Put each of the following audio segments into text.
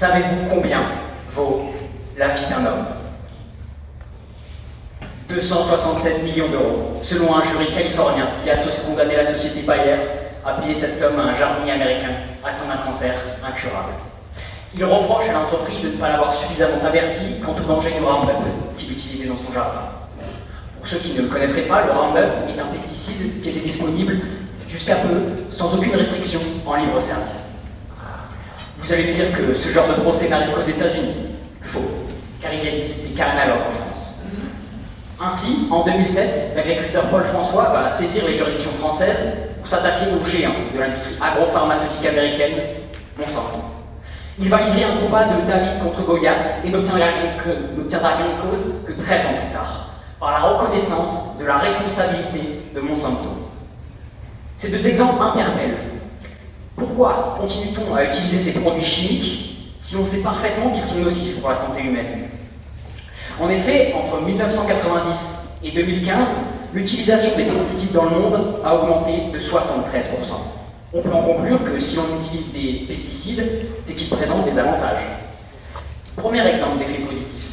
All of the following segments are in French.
Savez-vous combien vaut la vie d'un homme? 267 millions d'euros, selon un jury californien qui a condamné la société Bayer à payer cette somme à un jardinier américain atteint d'un cancer incurable. Il reproche à l'entreprise de ne pas l'avoir suffisamment averti quant au danger du Roundup qu'il utilisait dans son jardin. Pour ceux qui ne le connaîtraient pas, le Roundup est un pesticide qui était disponible jusqu'à peu, sans aucune restriction, en libre service. Vous allez me dire que ce genre de procès n'arrive qu'aux États-Unis. Faux, car il existe des cas analogues en France. Ainsi, en 2007, l'agriculteur Paul François va saisir les juridictions françaises pour s'attaquer aux géants de l'industrie agropharmaceutique américaine, Monsanto. Il va livrer un combat de David contre Goliath et n'obtiendra gain de cause que 13 ans plus tard, par la reconnaissance de la responsabilité de Monsanto. Ces deux exemples interpellent. Pourquoi continue-t-on à utiliser ces produits chimiques si on sait parfaitement qu'ils sont nocifs pour la santé humaine? En effet, entre 1990 et 2015, l'utilisation des pesticides dans le monde a augmenté de 73%. On peut en conclure que si on utilise des pesticides, c'est qu'ils présentent des avantages. Premier exemple d'effet positif.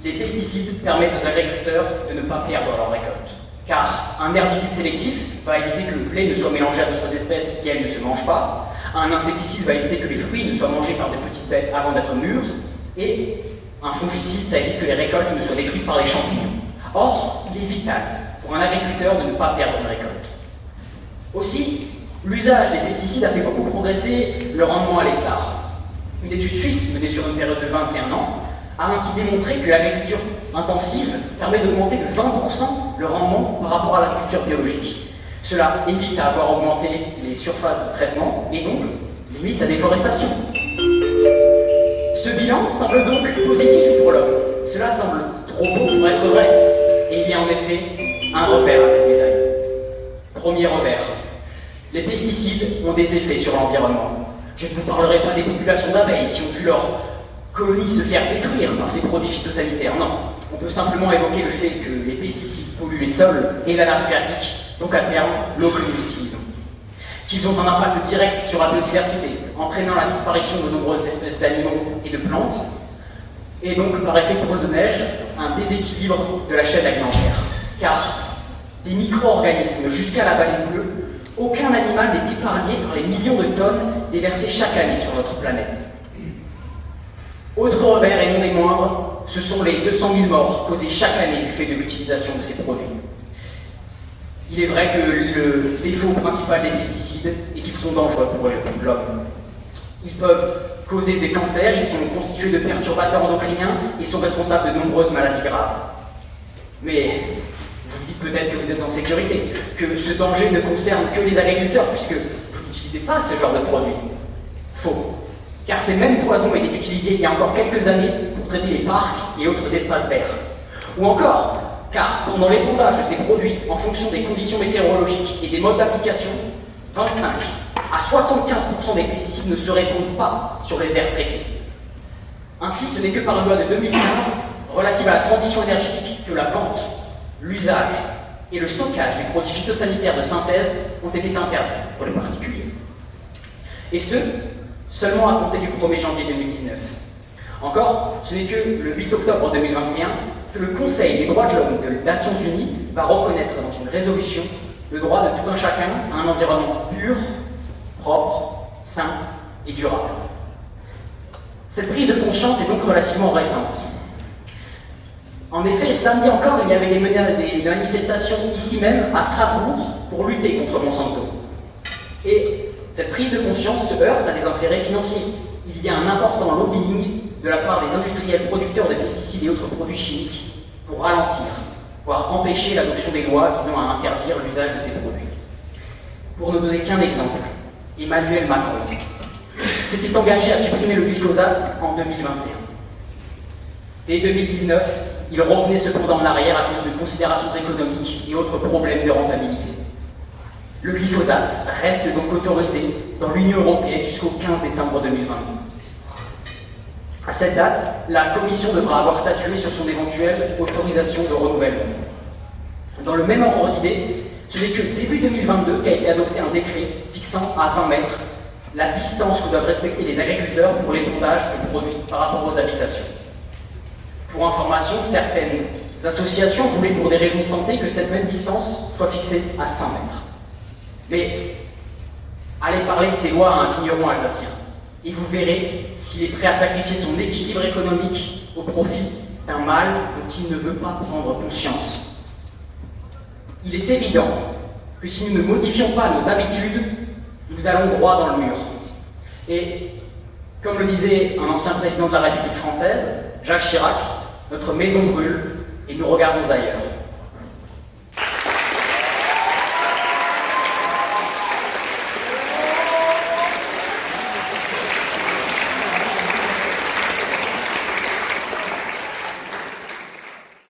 Les pesticides permettent aux agriculteurs de ne pas perdre leur récolte. Car un herbicide sélectif va éviter que le blé ne soit mélangé à d'autres espèces qui, elles, ne se mangent pas. Un insecticide va éviter que les fruits ne soient mangés par des petites bêtes avant d'être mûrs. Et un fongicide, ça évite que les récoltes ne soient détruites par les champignons. Or, il est vital pour un agriculteur de ne pas perdre une récolte. Aussi, l'usage des pesticides a fait beaucoup progresser le rendement à l'hectare. Une étude suisse menée sur une période de 21 ans a ainsi démontré que l'agriculture intensive permet d'augmenter de 20% le rendement par rapport à l'agriculture biologique. Cela évite à avoir augmenté les surfaces de traitement et donc limite la déforestation. Ce bilan semble donc positif pour l'homme. Cela semble trop beau pour être vrai. Et il y a en effet un revers à cette médaille. Premier revers. Les pesticides ont des effets sur l'environnement. Je ne vous parlerai pas des populations d'abeilles qui ont vu leur colonie se faire détruire par ces produits phytosanitaires. Non, on peut simplement évoquer le fait que les pesticides polluent les sols et la nappe phréatique, donc à terme l'eau que nous utilisons. Qu'ils ont un impact direct sur la biodiversité, entraînant la disparition de nombreuses espèces d'animaux et de plantes, et donc par effet boule de neige, un déséquilibre de la chaîne alimentaire. Car des micro-organismes jusqu'à la baleine bleue, aucun animal n'est épargné par les millions de tonnes déversées chaque année sur notre planète. Autre revers et non des moindres, ce sont les 200 000 morts causées chaque année du fait de l'utilisation de ces produits. Il est vrai que le défaut principal des pesticides est qu'ils sont dangereux pour l'homme. Ils peuvent causer des cancers, ils sont constitués de perturbateurs endocriniens et sont responsables de nombreuses maladies graves. Mais vous dites peut-être que vous êtes en sécurité, que ce danger ne concerne que les agriculteurs, puisque vous n'utilisez pas ce genre de produit. Faux. Car ces mêmes poisons étaient utilisés il y a encore quelques années pour traiter les parcs et autres espaces verts. Ou encore, car pendant l'épandage de ces produits, en fonction des conditions météorologiques et des modes d'application, 25 à 75% des pesticides ne se répandent pas sur les aires traitées. Ainsi, ce n'est que par une loi de 2015 relative à la transition énergétique que la vente, l'usage et le stockage des produits phytosanitaires de synthèse ont été interdits pour les particuliers. Et ce, seulement à compter du 1er janvier 2019. Encore, ce n'est que le 8 octobre 2021 que le Conseil des droits de l'homme des Nations Unies va reconnaître dans une résolution le droit de tout un chacun à un environnement pur, propre, sain et durable. Cette prise de conscience est donc relativement récente. En effet, samedi encore, il y avait des manifestations ici même, à Strasbourg, pour lutter contre Monsanto. Et cette prise de conscience se heurte à des intérêts financiers. Il y a un important lobbying de la part des industriels producteurs de pesticides et autres produits chimiques pour ralentir, voire empêcher l'adoption des lois visant à interdire l'usage de ces produits. Pour ne donner qu'un exemple, Emmanuel Macron s'était engagé à supprimer le glyphosate en 2021. Dès 2019, il revenait cependant en arrière à cause de considérations économiques et autres problèmes de rentabilité. Le glyphosate reste donc autorisé dans l'Union européenne jusqu'au 15 décembre 2022. À cette date, la Commission devra avoir statué sur son éventuelle autorisation de renouvellement. Dans le même ordre d'idée, ce n'est que début 2022 qu'a été adopté un décret fixant à 20 mètres la distance que doivent respecter les agriculteurs pour l'épandage de produits par rapport aux habitations. Pour information, certaines associations voulaient pour des raisons de santé que cette même distance soit fixée à 100 mètres. Mais allez parler de ces lois à un vigneron alsacien, et vous verrez s'il est prêt à sacrifier son équilibre économique au profit d'un mal dont il ne veut pas prendre conscience. Il est évident que si nous ne modifions pas nos habitudes, nous allons droit dans le mur. Et comme le disait un ancien président de la République française, Jacques Chirac, notre maison brûle et nous regardons ailleurs.